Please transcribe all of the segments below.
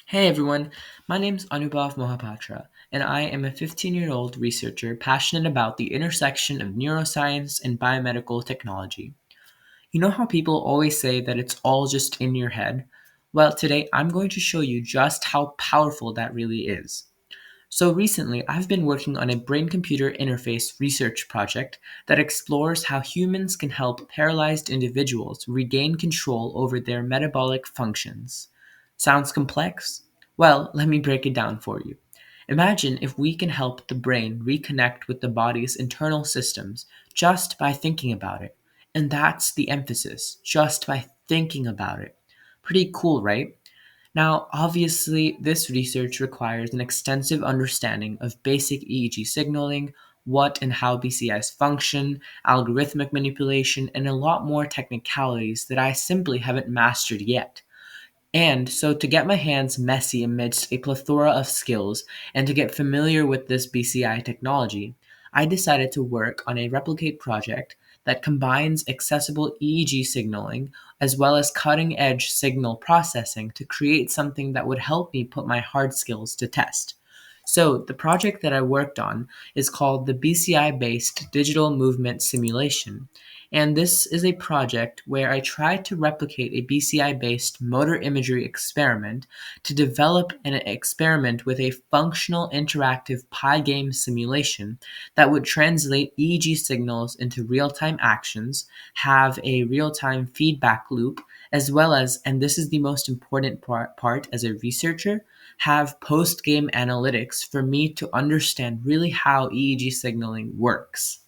Hey everyone, my name's Anubhav Mohapatra, and I am a 15-year-old researcher passionate about the intersection of neuroscience and biomedical technology. You know how people always say that it's all just in your head? Well, today I'm going to show you just how powerful that really is. So recently, I've been working on a brain computer interface research project that explores how humans can help paralyzed individuals regain control over their metabolic functions. Sounds complex? Well, let me break it down for you. Imagine if we can help the brain reconnect with the body's internal systems just by thinking about it. And that's the emphasis, just by thinking about it. Pretty cool, right? Now, obviously, this research requires an extensive understanding of basic EEG signaling, what and how BCIs function, algorithmic manipulation, and a lot more technicalities that I simply haven't mastered yet. And so, to get my hands messy amidst a plethora of skills and to get familiar with this BCI technology, I decided to work on a replicate project that combines accessible EEG signaling as well as cutting edge signal processing to create something that would help me put my hard skills to test. So, the project that I worked on is called the BCI-Based Digital Movement Simulation, and this is a project where I tried to replicate a BCI-based motor imagery experiment to develop an experiment with a functional interactive pie game simulation that would translate EEG signals into real-time actions, have a real-time feedback loop, as well as, and this is the most important part as a researcher, have post-game analytics for me to understand really how EEG signaling works.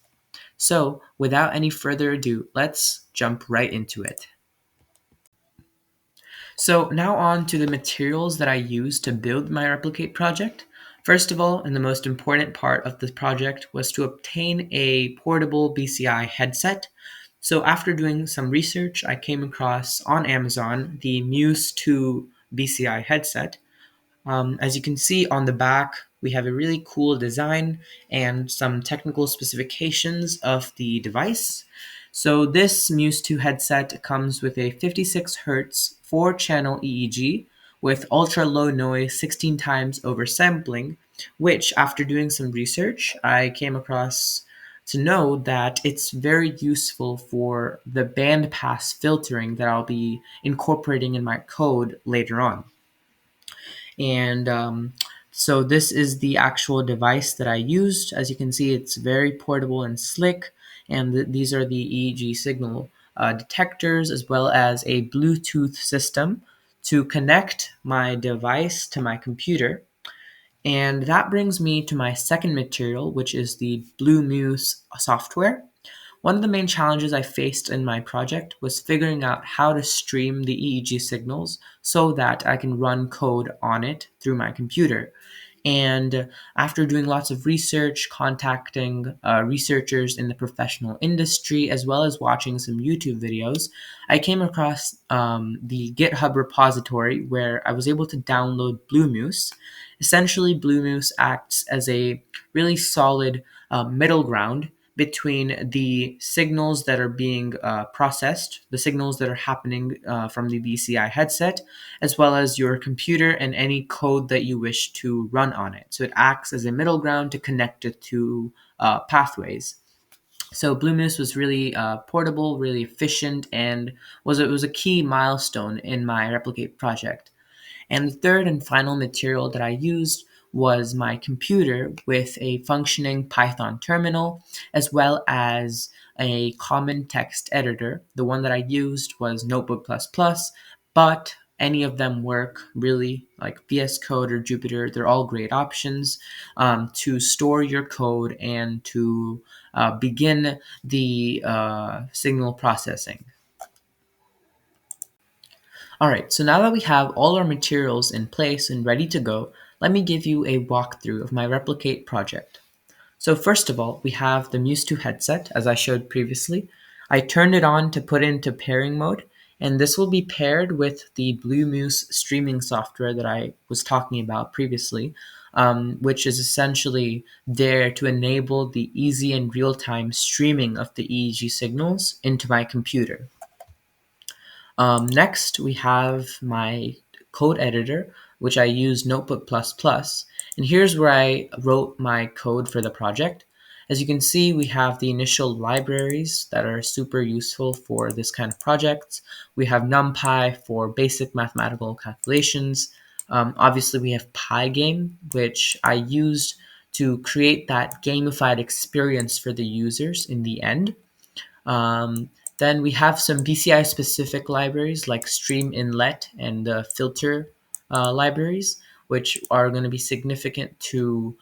So, without any further ado, let's jump right into it. So, now on to the materials that I used to build my replicate project. First of all, and the most important part of the project was to obtain a portable BCI headset. So, after doing some research, I came across on Amazon the Muse 2 BCI headset. As you can see on the back, we have a really cool design and some technical specifications of the device. So this Muse 2 headset comes with a 56 hertz 4-channel EEG with ultra low noise 16 times oversampling, which after doing some research, I came across to know that it's very useful for the bandpass filtering that I'll be incorporating in my code later on. And so this is the actual device that I used. As you can see, it's very portable and slick. And these are the EEG signal detectors as well as a Bluetooth system to connect my device to my computer. And that brings me to my second material, which is the Blue Muse software. One of the main challenges I faced in my project was figuring out how to stream the EEG signals so that I can run code on it through my computer. And after doing lots of research, contacting researchers in the professional industry, as well as watching some YouTube videos, I came across the GitHub repository where I was able to download Bluemoose. Essentially, Bluemoose acts as a really solid middle ground between the signals that are being processed, the signals that are happening from the BCI headset, as well as your computer and any code that you wish to run on it. So it acts as a middle ground to connect it to pathways. So Bluemist was really portable, really efficient, and was a key milestone in my replicate project. And the third and final material that I used was my computer with a functioning Python terminal, as well as a common text editor. The one that I used was Notebook++, but any of them work really, like VS Code or Jupyter. They're all great options to store your code and to begin the signal processing. All right, so now that we have all our materials in place and ready to go, let me give you a walkthrough of my replicate project. So first of all, we have the Muse 2 headset, as I showed previously. I turned it on to put into pairing mode, and this will be paired with the Blue Muse streaming software that I was talking about previously, which is essentially there to enable the easy and real-time streaming of the EEG signals into my computer. Next, we have my code editor, which I use Notebook++. And here's where I wrote my code for the project. As you can see, we have the initial libraries that are super useful for this kind of projects. We have NumPy for basic mathematical calculations. Obviously, we have Pygame, which I used to create that gamified experience for the users in the end. Um, then we have some BCI specific libraries like Stream Inlet and Filter libraries, which are going to be significant to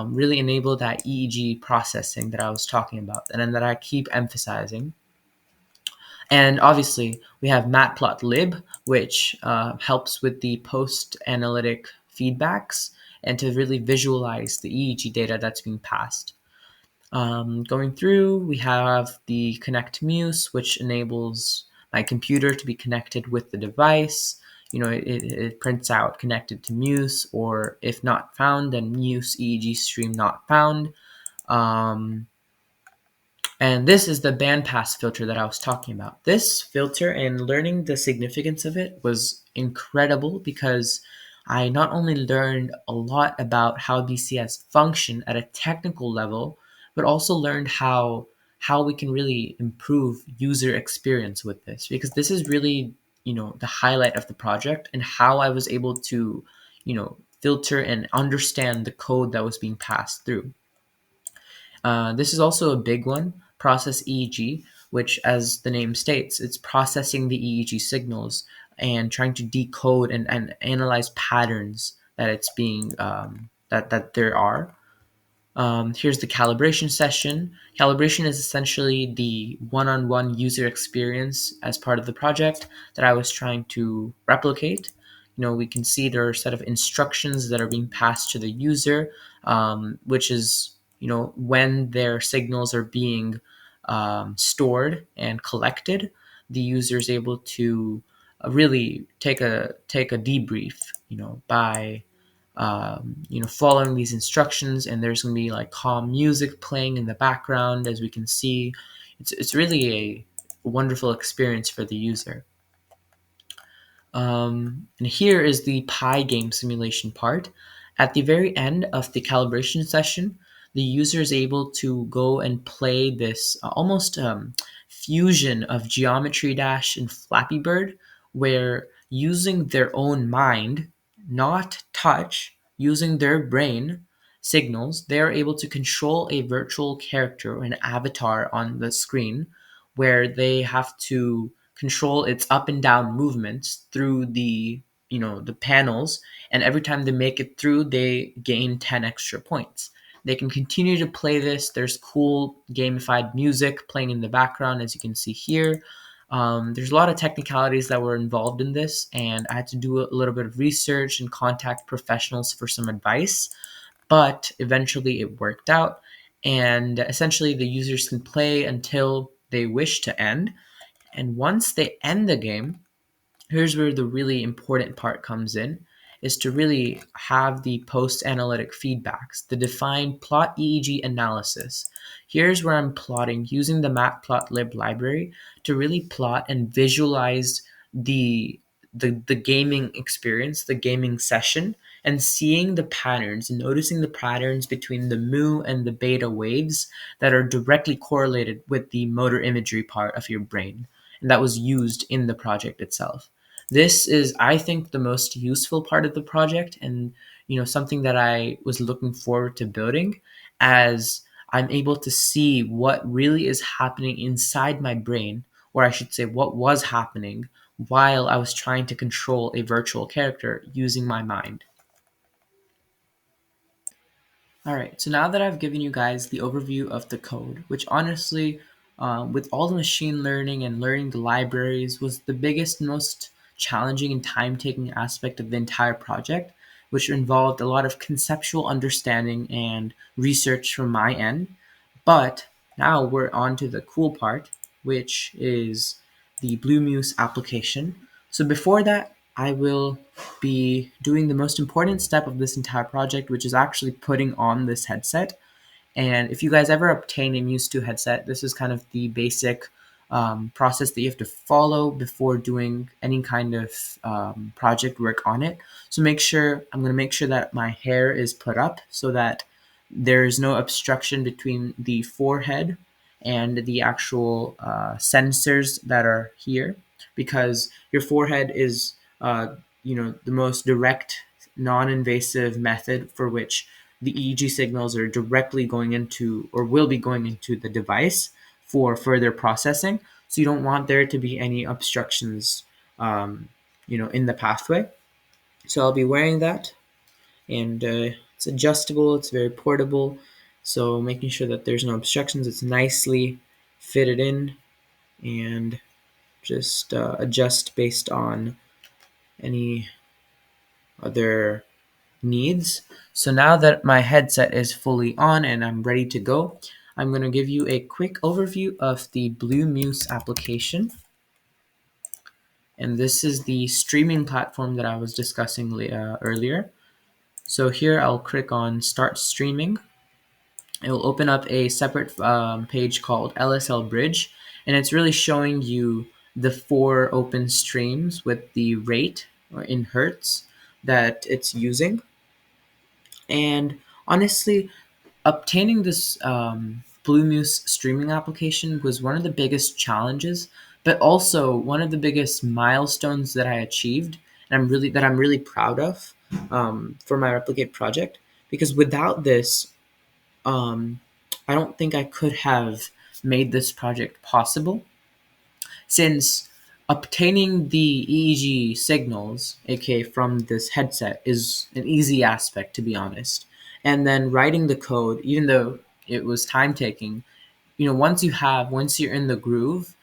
really enable that EEG processing that I was talking about and that I keep emphasizing. And obviously, we have matplotlib, which helps with the post-analytic feedbacks and to really visualize the EEG data that's being passed. Going through, we have the Connect Muse, which enables my computer to be connected with the device. It prints out connected to Muse, or if not found, then Muse EEG stream not found. Um, and this is the bandpass filter that I was talking about. This filter and learning the significance of it was incredible because I not only learned a lot about how BCS function at a technical level, but also learned how we can really improve user experience with this, because this is really, the highlight of the project and how I was able to, filter and understand the code that was being passed through. This is also a big one, process EEG, which, as the name states, it's processing the EEG signals and trying to decode and analyze patterns that it's being that there are. Here's the calibration session. Calibration is essentially the one-on-one user experience as part of the project that I was trying to replicate. We can see there are a set of instructions that are being passed to the user, which is, when their signals are being stored and collected, the user is able to really take a debrief, by following these instructions, and there's going to be like calm music playing in the background. As we can see, it's really a wonderful experience for the user. And here is the Pygame simulation part. At the very end of the calibration session, the user is able to go and play this almost fusion of Geometry Dash and Flappy Bird, where using their own mind, not touch, using their brain signals, they are able to control a virtual character or an avatar on the screen, where they have to control its up and down movements through the panels, and every time they make it through they gain 10 extra points. They can continue to play this. There's cool gamified music playing in the background, as you can see here. There's a lot of technicalities that were involved in this, and I had to do a little bit of research and contact professionals for some advice, but eventually it worked out. And essentially the users can play until they wish to end, and once they end the game, here's where the really important part comes in, is to really have the post-analytic feedbacks, the defined plot EEG analysis. Here's where I'm plotting using the matplotlib library to really plot and visualize the gaming experience, the gaming session, and seeing the patterns, noticing the patterns between the mu and the beta waves that are directly correlated with the motor imagery part of your brain, and that was used in the project itself. This is, I think, the most useful part of the project, and something that I was looking forward to building, as I'm able to see what really is happening inside my brain, or I should say what was happening while I was trying to control a virtual character using my mind. All right, so now that I've given you guys the overview of the code, which honestly, with all the machine learning and learning the libraries, was the biggest, most challenging and time-taking aspect of the entire project, which involved a lot of conceptual understanding and research from my end. But now we're on to the cool part, which is the Bluemuse application. So before that, I will be doing the most important step of this entire project, which is actually putting on this headset. And if you guys ever obtain a Muse 2 headset, this is kind of the basic process that you have to follow before doing any kind of project work on it. So I'm going to make sure that my hair is put up so that there's no obstruction between the forehead and the actual sensors that are here, because your forehead is the most direct non-invasive method for which the EEG signals are directly going into or will be going into the device for further processing. So you don't want there to be any obstructions, in the pathway. So I'll be wearing that, and it's adjustable. It's very portable. So making sure that there's no obstructions. It's nicely fitted in, and just adjust based on any other needs. So now that my headset is fully on and I'm ready to go, I'm going to give you a quick overview of the Blue Muse application. And this is the streaming platform that I was discussing earlier. So here I'll click on Start Streaming. It will open up a separate page called LSL Bridge, and it's really showing you the 4 open streams with the rate or in hertz that it's using. And honestly, obtaining this Bluemuse streaming application was one of the biggest challenges, but also one of the biggest milestones that I achieved, and I'm really proud of for my Replicate project. Because without this, um, I don't think I could have made this project possible, since obtaining the EEG signals, aka from this headset, is an easy aspect, to be honest. And then writing the code, even though it was time taking, once you're in the groove,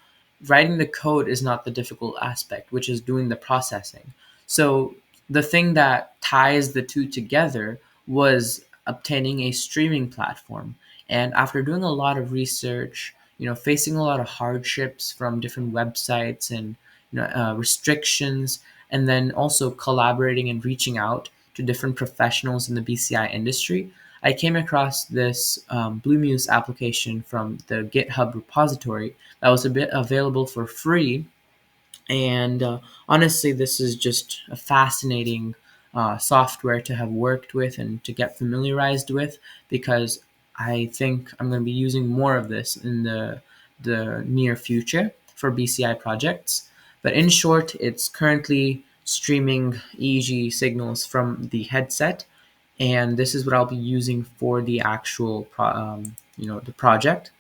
writing the code is not the difficult aspect, which is doing the processing. So the thing that ties the two together was obtaining a streaming platform. And after doing a lot of research, facing a lot of hardships from different websites and restrictions, and then also collaborating and reaching out to different professionals in the BCI industry, I came across this Bluemuse application from the GitHub repository that was a bit available for free. And honestly, this is just a fascinating software to have worked with and to get familiarized with, because I think I'm going to be using more of this in the near future for BCI projects. But in short, it's currently streaming EEG signals from the headset, and this is what I'll be using for the actual the project.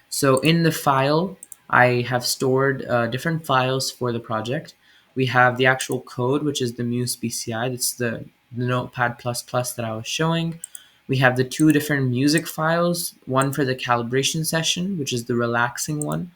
So in the file, I have stored different files for the project. We have the actual code, which is the Muse BCI. That's the Notepad++ that I was showing. We have the 2 different music files, one for the calibration session, which is the relaxing one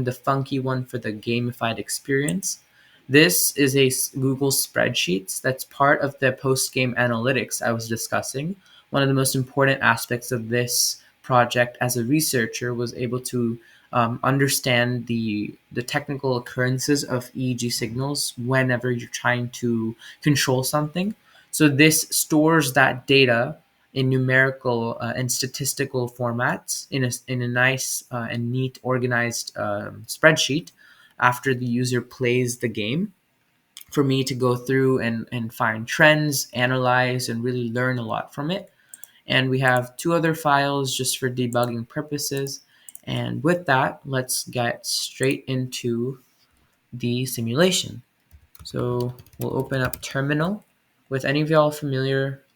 the funky one for the gamified experience. This is a Google spreadsheets that's part of the post-game analytics I was discussing. One of the most important aspects of this project as a researcher was able to understand the technical occurrences of EEG signals whenever you're trying to control something. So this stores that data in numerical and statistical formats in a nice and neat, organized spreadsheet after the user plays the game, for me to go through and find trends, analyze, and really learn a lot from it. And we have 2 other files just for debugging purposes. And with that, let's get straight into the simulation. So we'll open up Terminal. With any of y'all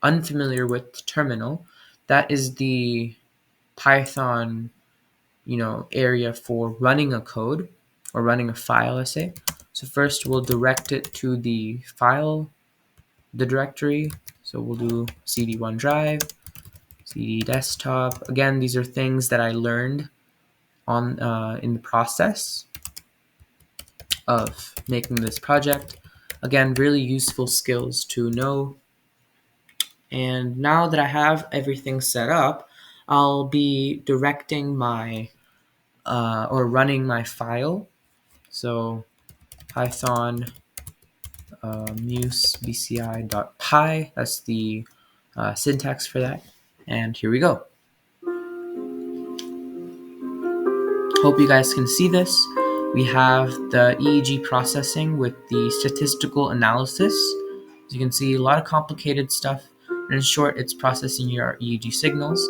unfamiliar with Terminal, that is the Python, area for running a code or running a file, let's say. So first we'll direct it to the directory. So we'll do cd OneDrive, cd desktop. Again, these are things that I learned on in the process of making this project. Again, really useful skills to know. And now that I have everything set up, I'll be directing my or running my file. So Python muse bci.py, that's the syntax for that. And here we go. Hope you guys can see this. We have the EEG processing with the statistical analysis. As you can see, a lot of complicated stuff. And in short, it's processing your EEG signals.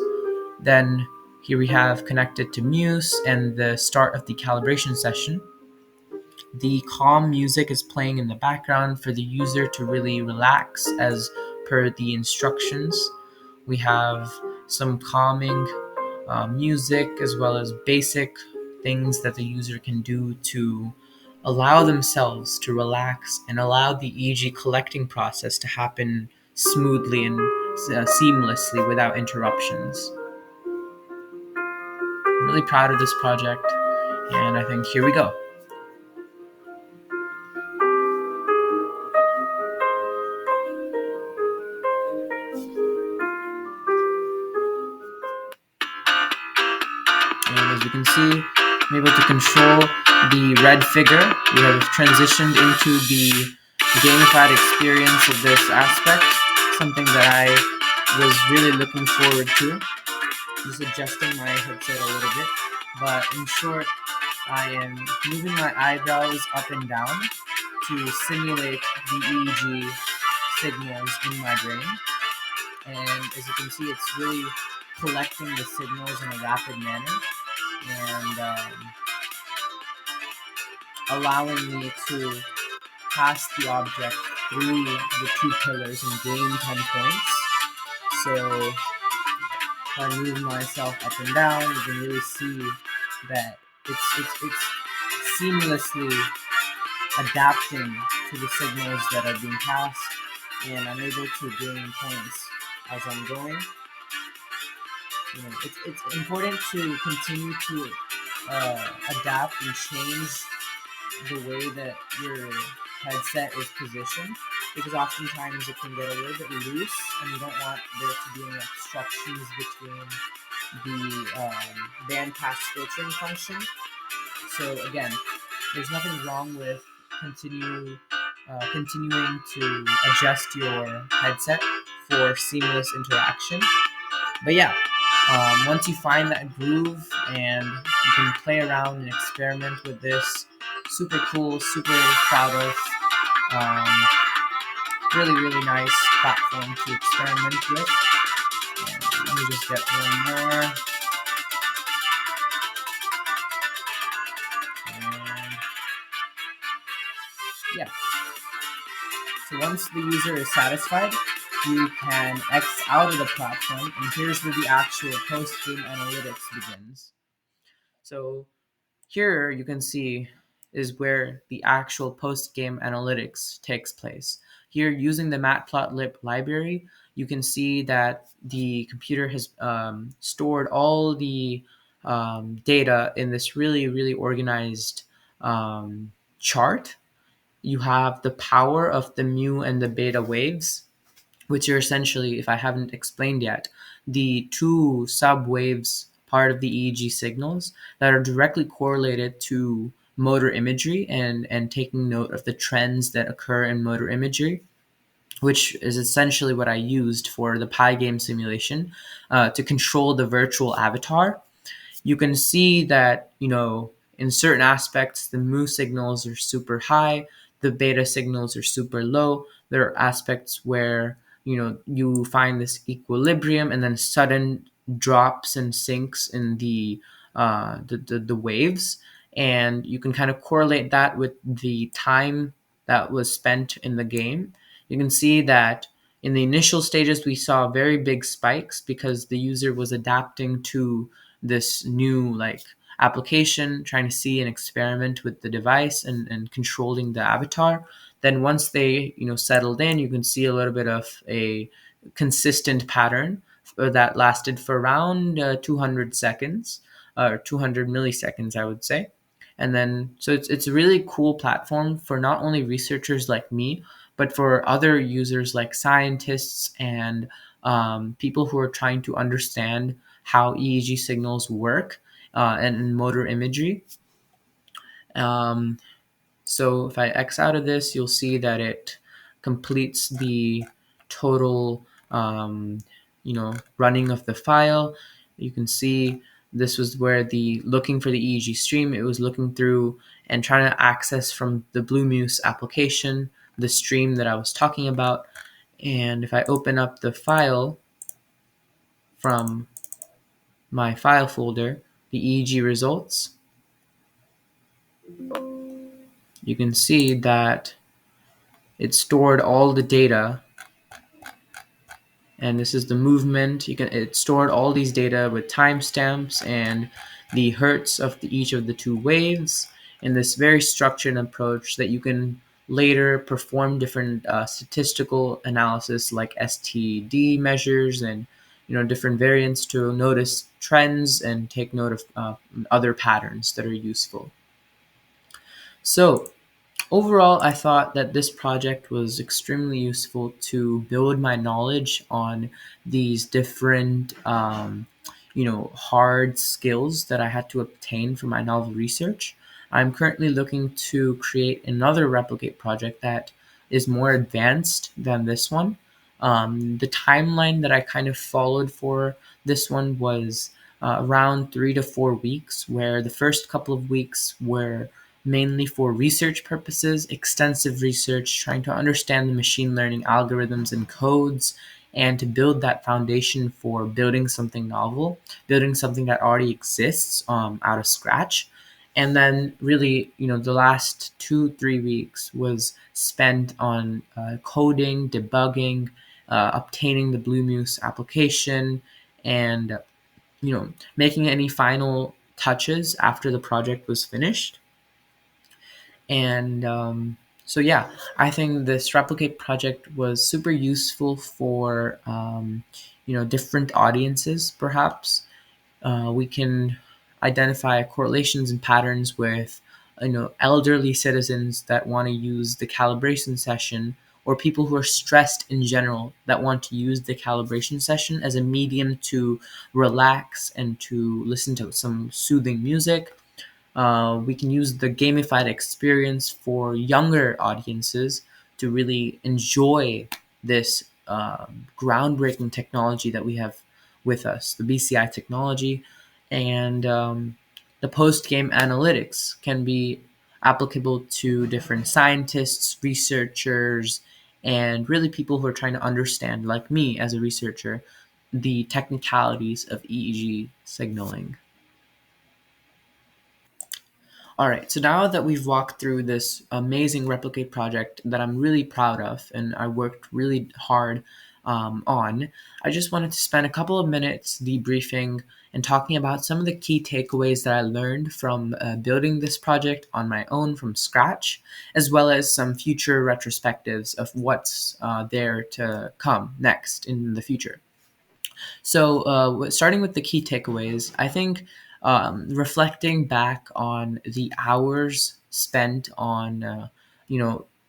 Then here we have connected to Muse and the start of the calibration session. The calm music is playing in the background for the user to really relax as per the instructions. We have some calming music as well as basic things that the user can do to allow themselves to relax and allow the EEG collecting process to happen smoothly and seamlessly without interruptions. I'm really proud of this project, and I think here we go. And as you can see, I'm able to control the red figure. We have transitioned into the gamified experience of this aspect, something that I was really looking forward to. Just adjusting my headset a little bit. But in short, I am moving my eyebrows up and down to simulate the EEG signals in my brain. And as you can see, it's really collecting the signals in a rapid manner and allowing me to pass the object through the two pillars and gain 10 points. So if I move myself up and down, you can really see that it's seamlessly adapting to the signals that are being passed, and I'm able to gain points as I'm going. It's important to continue to adapt and change the way that your headset is positioned, because oftentimes it can get a little bit loose and you don't want there to be any obstructions between the bandpass filtering function. So again, there's nothing wrong with continuing to adjust your headset for seamless interaction. But yeah, once you find that groove and you can play around and experiment with this, super cool, super proud of. Really, really nice platform to experiment with. And let me just get one more. And yeah. So once the user is satisfied, you can X out of the platform, and here's where the actual post-game analytics begins. So here you can see is where the actual post-game analytics takes place. Here, using the matplotlib library, you can see that the computer has stored all the data in this really, really organized chart. You have the power of the mu and the beta waves, which are essentially, if I haven't explained yet, the two subwaves part of the EEG signals that are directly correlated to motor imagery and taking note of the trends that occur in motor imagery, which is essentially what I used for the Pi game simulation to control the virtual avatar. You can see that, in certain aspects, the mu signals are super high, the beta signals are super low. There are aspects where, you find this equilibrium and then sudden drops and sinks in the waves. And you can kind of correlate that with the time that was spent in the game. You can see that in the initial stages, we saw very big spikes because the user was adapting to this new application, trying to see and experiment with the device and controlling the avatar. Then once they settled in, you can see a little bit of a consistent pattern that lasted for around 200 seconds or 200 milliseconds, I would say. And then so it's a really cool platform for not only researchers like me, but for other users like scientists and people who are trying to understand how EEG signals work and motor imagery. So if I X out of this, you'll see that it completes the total, running of the file. You can see This was where the looking for the EEG stream, it was looking through and trying to access from the Bluemuse application the stream that I was talking about. And if I open up the file from my file folder, the EEG results, you can see that it stored all the data, and this is the movement. It stored all these data with timestamps and the hertz of each of the two waves in this very structured approach that you can later perform different statistical analysis like STD measures and different variants to notice trends and take note of other patterns that are useful. So overall, I thought that this project was extremely useful to build my knowledge on these different, hard skills that I had to obtain for my novel research. I'm currently looking to create another replicate project that is more advanced than this one. The timeline that I kind of followed for this one was around 3 to 4 weeks, where the first couple of weeks were mainly for research purposes, extensive research, trying to understand the machine learning algorithms and codes, and to build that foundation for building something novel, building something that already exists out of scratch. And then, really, the last 2, 3 weeks was spent on coding, debugging, obtaining the Bluemuse application, and making any final touches after the project was finished. And so, yeah, I think this replicate project was super useful for different audiences. Perhaps we can identify correlations and patterns with elderly citizens that want to use the calibration session, or people who are stressed in general that want to use the calibration session as a medium to relax and to listen to some soothing music. We can use the gamified experience for younger audiences to really enjoy this groundbreaking technology that we have with us, the BCI technology. And the post-game analytics can be applicable to different scientists, researchers, and really people who are trying to understand, like me as a researcher, the technicalities of EEG signaling. All right, so now that we've walked through this amazing replicate project that I'm really proud of and I worked really hard on, I just wanted to spend a couple of minutes debriefing and talking about some of the key takeaways that I learned from building this project on my own from scratch, as well as some future retrospectives of what's there to come next in the future. So, starting with the key takeaways, I think reflecting back on the hours spent on,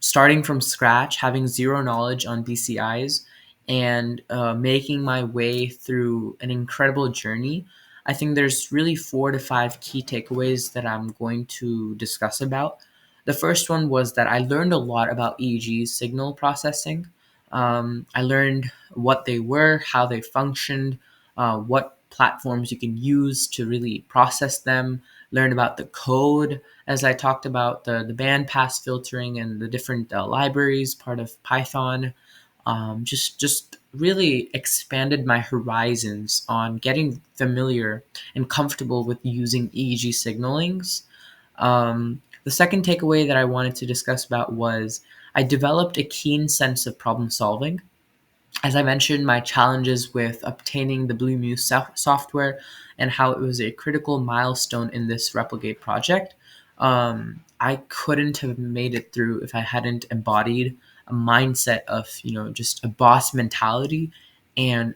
starting from scratch, having zero knowledge on BCIs, and making my way through an incredible journey, I think there's really 4 to 5 key takeaways that I'm going to discuss about. The first one was that I learned a lot about EEG signal processing. I learned what they were, how they functioned, what platforms you can use to really process them, learn about the code, as I talked about the bandpass filtering and the different libraries, part of Python. Just really expanded my horizons on getting familiar and comfortable with using EEG signalings. The second takeaway that I wanted to discuss about was I developed a keen sense of problem solving. As I mentioned, my challenges with obtaining the Bluemuse software and how it was a critical milestone in this replicate project. I couldn't have made it through if I hadn't embodied a mindset of just a boss mentality and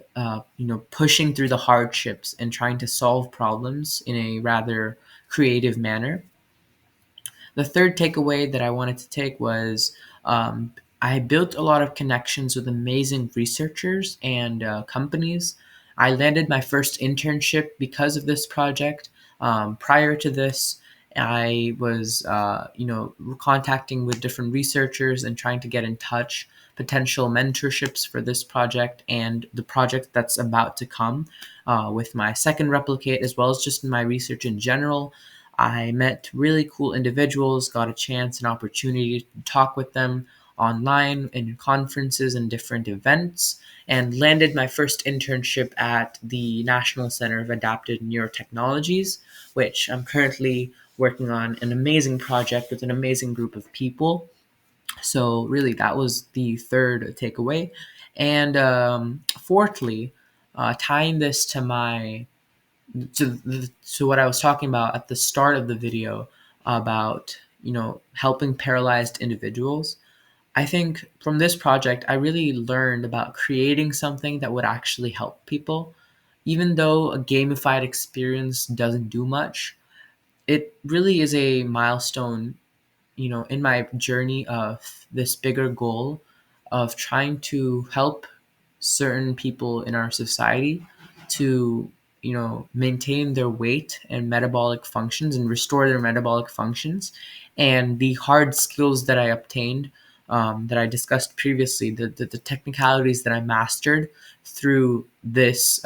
pushing through the hardships and trying to solve problems in a rather creative manner. The third takeaway that I wanted to take was I built a lot of connections with amazing researchers and companies. I landed my first internship because of this project. Prior to this, I was, contacting with different researchers and trying to get in touch. potential mentorships for this project and the project that's about to come with my second replicate, as well as just in my research in general. I met really cool individuals, got a chance and opportunity to talk with them online in conferences and different events, and landed my first internship at the National Center of Adapted Neurotechnologies, which I'm currently working on an amazing project with an amazing group of people. So really, that was the third takeaway. And fourthly, tying this to what I was talking about at the start of the video about helping paralyzed individuals. I think from this project, I really learned about creating something that would actually help people. Even though a gamified experience doesn't do much, it really is a milestone, in my journey of this bigger goal of trying to help certain people in our society to, maintain their weight and metabolic functions and restore their metabolic functions. And the hard skills that I obtained, that I discussed previously, the technicalities that I mastered through this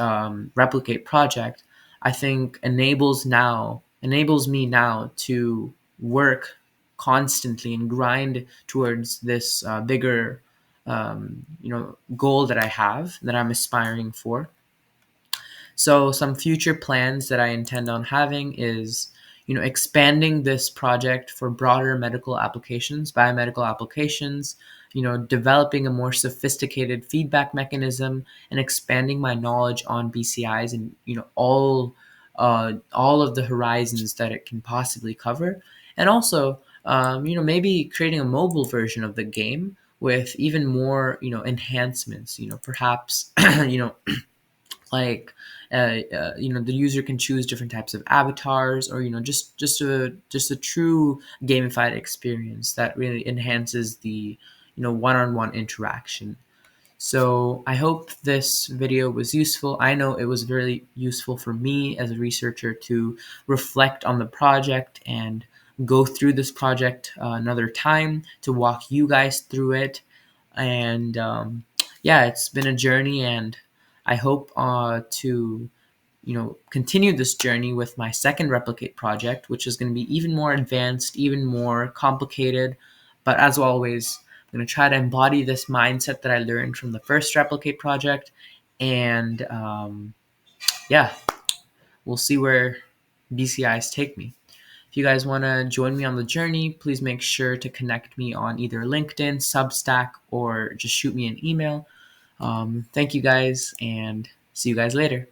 replicate project, I think enables me now to work constantly and grind towards this bigger goal that I have, that I'm aspiring for. So some future plans that I intend on having is, expanding this project for broader medical applications, biomedical applications, developing a more sophisticated feedback mechanism, and expanding my knowledge on BCIs and, all of the horizons that it can possibly cover. And also, maybe creating a mobile version of the game with even more, enhancements, perhaps, like the user can choose different types of avatars, or just a true gamified experience that really enhances the one-on-one interaction. So I hope this video was useful. I know it was very useful for me as a researcher to reflect on the project and go through this project another time to walk you guys through it. And yeah, it's been a journey, and I hope to continue this journey with my second replicate project, which is going to be even more advanced, even more complicated. But as always, I'm going to try to embody this mindset that I learned from the first replicate project. And yeah, we'll see where BCIs take me. If you guys want to join me on the journey, please make sure to connect me on either LinkedIn, Substack, or just shoot me an email. Thank you guys, and see you guys later.